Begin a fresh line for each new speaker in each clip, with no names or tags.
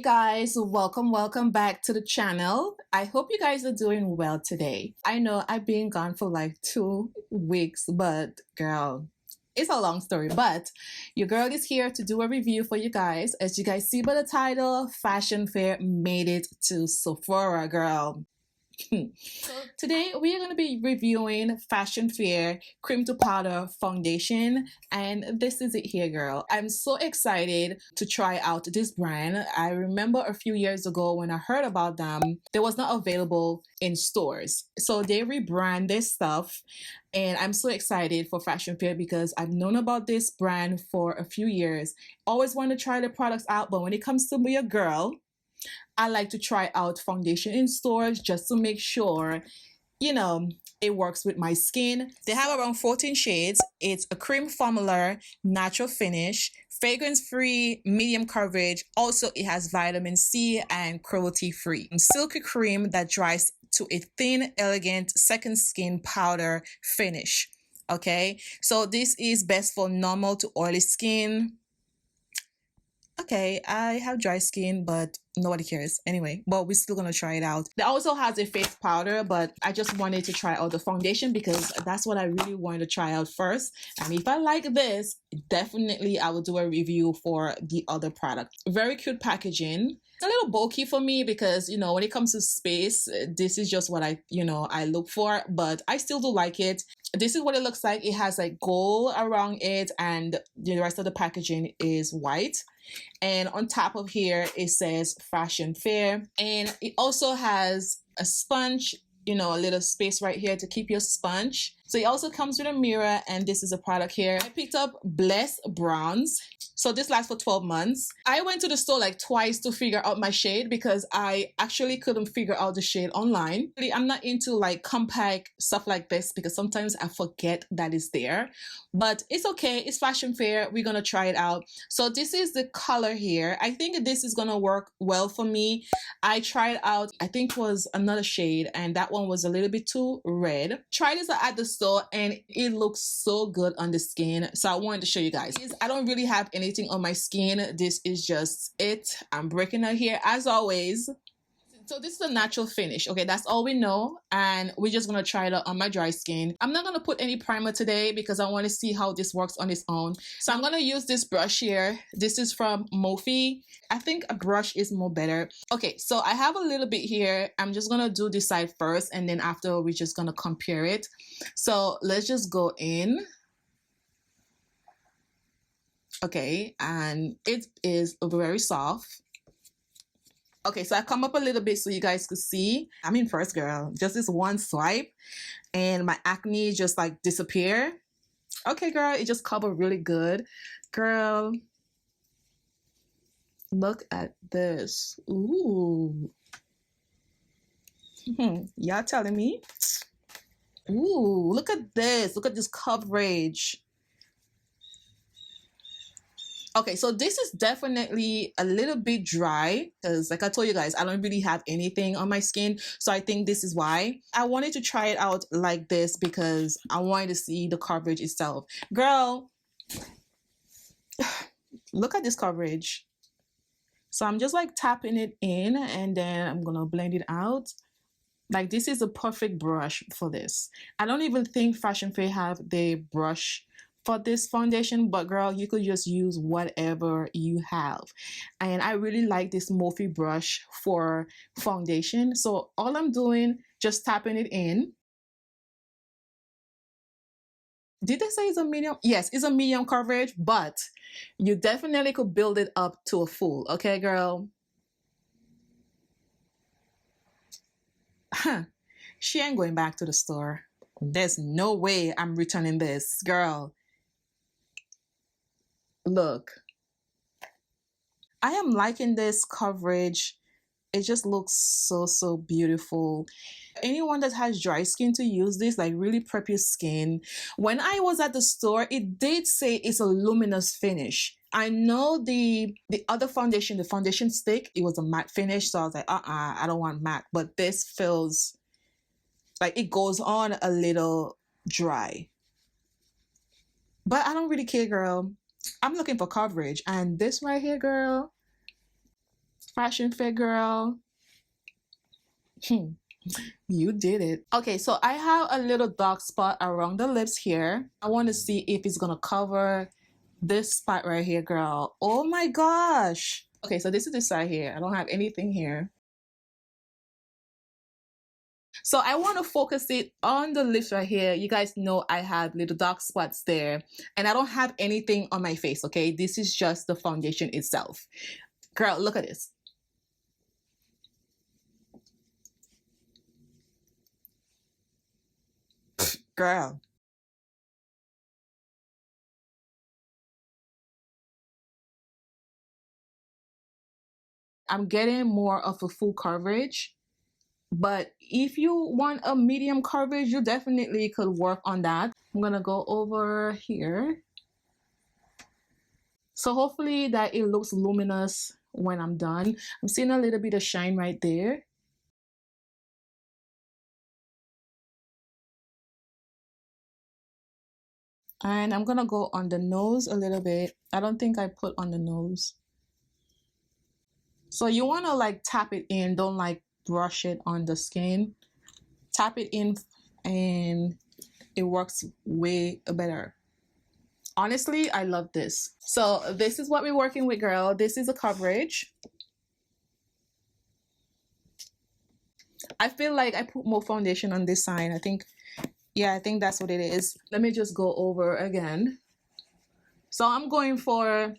Guys, welcome back to the channel. I hope you guys are doing well today. I know I've been gone for like 2 weeks, but girl, it's a long story, but your girl is here to do a review for you guys. As you guys see by the title, Fashion Fair made it to Sephora, girl. So today we are going to be reviewing Fashion Fair Cream to Powder Foundation, and this is it here, girl. I'm so excited to try out this brand. I remember a few years ago when I heard about them, they was not available in stores. So they rebrand their stuff, and I'm so excited for Fashion Fair because I've known about this brand for a few years. Always want to try the products out, but when it comes to be a girl, I like to try out foundation in stores just to make sure, you know, it works with my skin. They have around 14 shades. It's a cream formula, natural finish, fragrance-free, medium coverage. Also, it has vitamin C and cruelty-free. Silky cream that dries to a thin, elegant second skin powder finish. Okay, so this is best for normal to oily skin. Okay, I have dry skin, but nobody cares anyway, but we're still gonna try it out. It also has a face powder, but I just wanted to try out the foundation because that's what I really wanted to try out first. And if I like this, definitely I will do a review for the other product. Very cute packaging. It's a little bulky for me because, you know, when it comes to space, this is just what I look for, but I still do like it. This is what it looks like. It has like gold around it, and the rest of the packaging is white. And on top of here, it says Fashion Fair. And it also has a sponge, you know, a little space right here to keep your sponge. So it also comes with a mirror, and this is a product here. I picked up Bless Bronze. So this lasts for 12 months. I went to the store like twice to figure out my shade because I actually couldn't figure out the shade online. I'm not into like compact stuff like this because sometimes I forget that it's there. But it's okay. It's Fashion Fair. We're going to try it out. So this is the color here. I think this is going to work well for me. I tried out, I think it was another shade, and that one was a little bit too red. Tried this at the store and it looks so good on the skin. So I wanted to show you guys. I don't really have anything on my skin. This is just it. I'm breaking out here as always. So this is a natural finish. Okay, that's all we know, and we're just gonna try it out on my dry skin. I'm not gonna put any primer today because I want to see how this works on its own. So I'm gonna use this brush here. This is from Morphe. I think a brush is more better. Okay, so I have a little bit here. I'm just gonna do this side first, and then after we're just gonna compare it. So let's just go in. Okay, and it is very soft. Okay, so I come up a little bit so you guys could see. I'm in first, girl. Just this one swipe and my acne just like disappear. Okay, girl, it just covered really good. Girl, look at this. Ooh. Y'all telling me? Ooh, look at this. Look at this coverage. Okay, so this is definitely a little bit dry because like I told you guys, I don't really have anything on my skin. So I think this is why. I wanted to try it out like this because I wanted to see the coverage itself. Girl, look at this coverage. So I'm just like tapping it in and then I'm gonna blend it out. Like this is a perfect brush for this. I don't even think Fashion Fair have the brush for this foundation, but girl, you could just use whatever you have. And I really like this Morphe brush for foundation. So all I'm doing, just tapping it in. Did they say it's a medium? Yes, it's a medium coverage, but you definitely could build it up to a full. Okay, girl? She ain't going back to the store. There's no way I'm returning this, girl. Look, I am liking this coverage. It just looks so beautiful. Anyone that has dry skin to use this, like really prep your skin. When I was at the store, it did say it's a luminous finish. I know the other foundation, the foundation stick, it was a matte finish, so I was like, I don't want matte. But this feels like it goes on a little dry. But I don't really care, girl. I'm looking for coverage, and this right here, girl, Fashion Fit girl. You did it. Okay, so I have a little dark spot around the lips here. I want to see if it's gonna cover this spot right here, girl. Oh my gosh. Okay, so this is the side here. I don't have anything here. So I want to focus it on the lips right here. You guys know I have little dark spots there, and I don't have anything on my face, okay? This is just the foundation itself. Girl, look at this. Girl. I'm getting more of a full coverage, but if you want a medium coverage, you definitely could work on that. I'm gonna go over here. So hopefully that it looks luminous when I'm done. I'm seeing a little bit of shine right there. And I'm gonna go on the nose a little bit. I don't think I put on the nose. So you wanna like tap it in, don't like brush it on the skin. Tap it in and it works way better. Honestly, I love this. So this is what we're working with, girl. This is a coverage. I feel like I put more foundation on this side. I think that's what it is. Let me just go over again. So I'm going for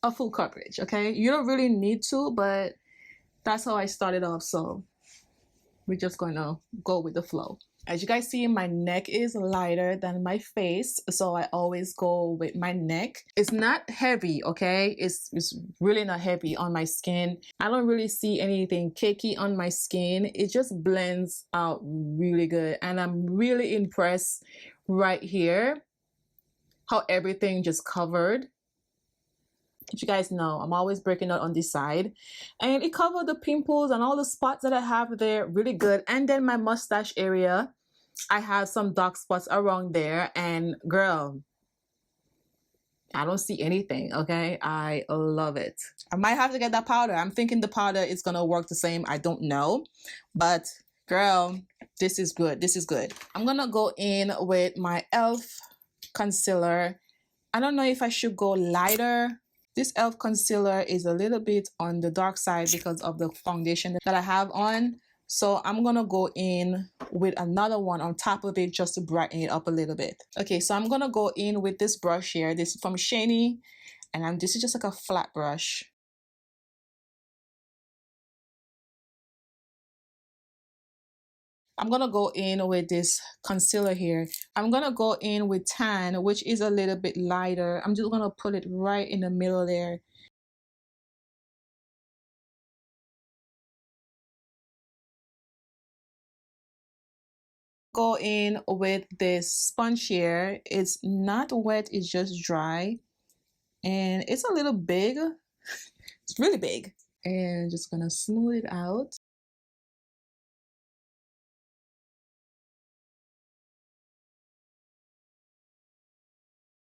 a full coverage, okay? You don't really need to, but that's how I started off. So we're just going to go with the flow. As you guys see, my neck is lighter than my face, so I always go with my neck. It's not heavy, okay? It's really not heavy on my skin. I don't really see anything cakey on my skin. It just blends out really good, and I'm really impressed right here how everything just covered. You guys know I'm always breaking out on this side, and it covered the pimples and all the spots that I have there really good. And then my mustache area, I have some dark spots around there, and girl, I don't see anything. Okay, I love it. I might have to get that powder. I'm thinking the powder is gonna work the same. I don't know, but girl, this is good. This is good. I'm gonna go in with my e.l.f. concealer. I don't know if I should go lighter. This e.l.f. concealer is a little bit on the dark side because of the foundation that I have on. So I'm gonna go in with another one on top of it just to brighten it up a little bit. Okay, so I'm gonna go in with this brush here. This is from Shani, and this is just like a flat brush. I'm gonna go in with this concealer here. I'm gonna go in with tan, which is a little bit lighter. I'm just gonna put it right in the middle there. Go in with this sponge here. It's not wet, it's just dry, and it's a little big. It's really big, and just gonna smooth it out.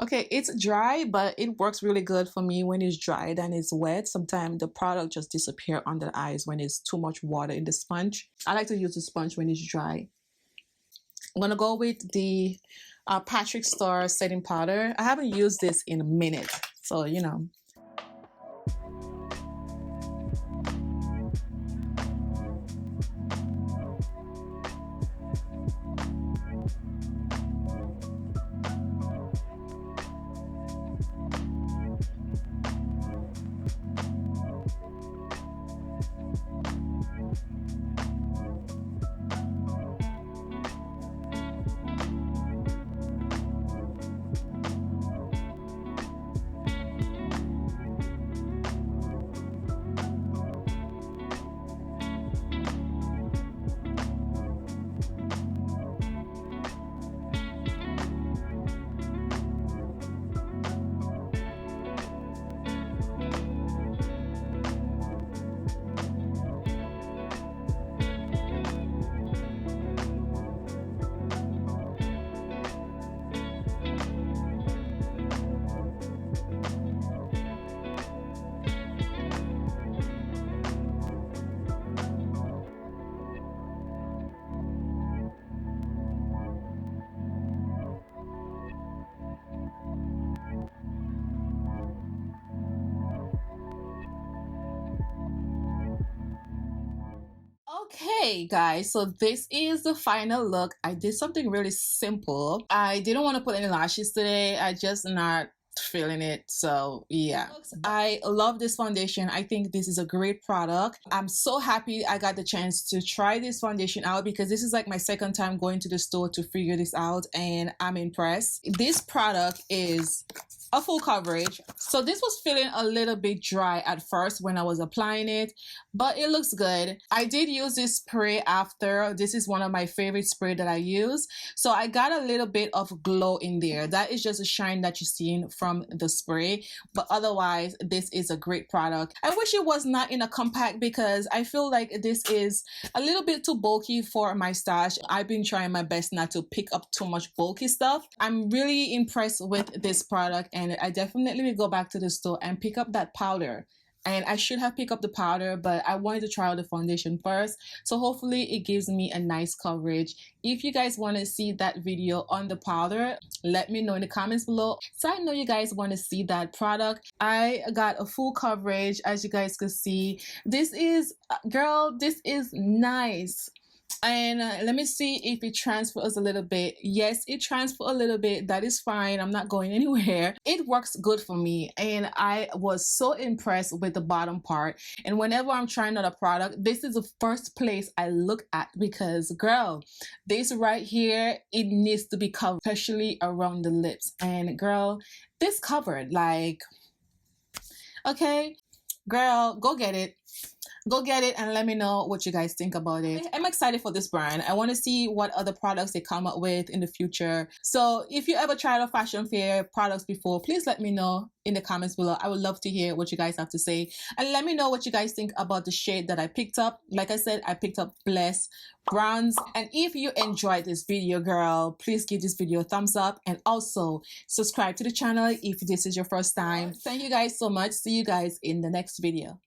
Okay, it's dry, but it works really good for me when it's dry than it's wet. Sometimes the product just disappears under the eyes when it's too much water in the sponge. I like to use the sponge when it's dry. I'm gonna go with the Patrick Star setting powder. I haven't used this in a minute, so you know. Okay guys, so this is the final look. I did something really simple. I didn't want to put any lashes today. I just not feeling it, so yeah. I love this foundation. I think this is a great product. I'm so happy I got the chance to try this foundation out because this is like my second time going to the store to figure this out, and I'm impressed. This product is a full coverage, so this was feeling a little bit dry at first when I was applying it, but it looks good. I did use this spray after. This is one of my favorite spray that I use, so I got a little bit of glow in there. That is just a shine that you're seeing from the spray, but otherwise this is a great product. I wish it was not in a compact because I feel like this is a little bit too bulky for my stash. I've been trying my best not to pick up too much bulky stuff. I'm really impressed with this product, and I definitely will go back to the store and pick up that powder. And I should have picked up the powder, but I wanted to try out the foundation first, so hopefully it gives me a nice coverage. If you guys want to see that video on the powder, let me know in the comments below, so I know you guys want to see that product. I got a full coverage, as you guys can see. This is, girl, this is nice. And let me see if it transfers a little bit. Yes, it transfers a little bit. That is fine. I'm not going anywhere. It works good for me, and I was so impressed with the bottom part. And whenever I'm trying out a product, this is the first place I look at because, girl, this right here, it needs to be covered, especially around the lips. And girl, this covered, like, okay, girl, go get it. Go get it and let me know what you guys think about it. I'm excited for this brand. I want to see what other products they come up with in the future. So if you ever tried a fashion fair products before, please let me know in the comments below. I would love to hear what you guys have to say. And let me know what you guys think about the shade that I picked up. Like I said, I picked up Bless Bronze. And if you enjoyed this video, girl, please give this video a thumbs up. And also subscribe to the channel if this is your first time. Thank you guys so much. See you guys in the next video.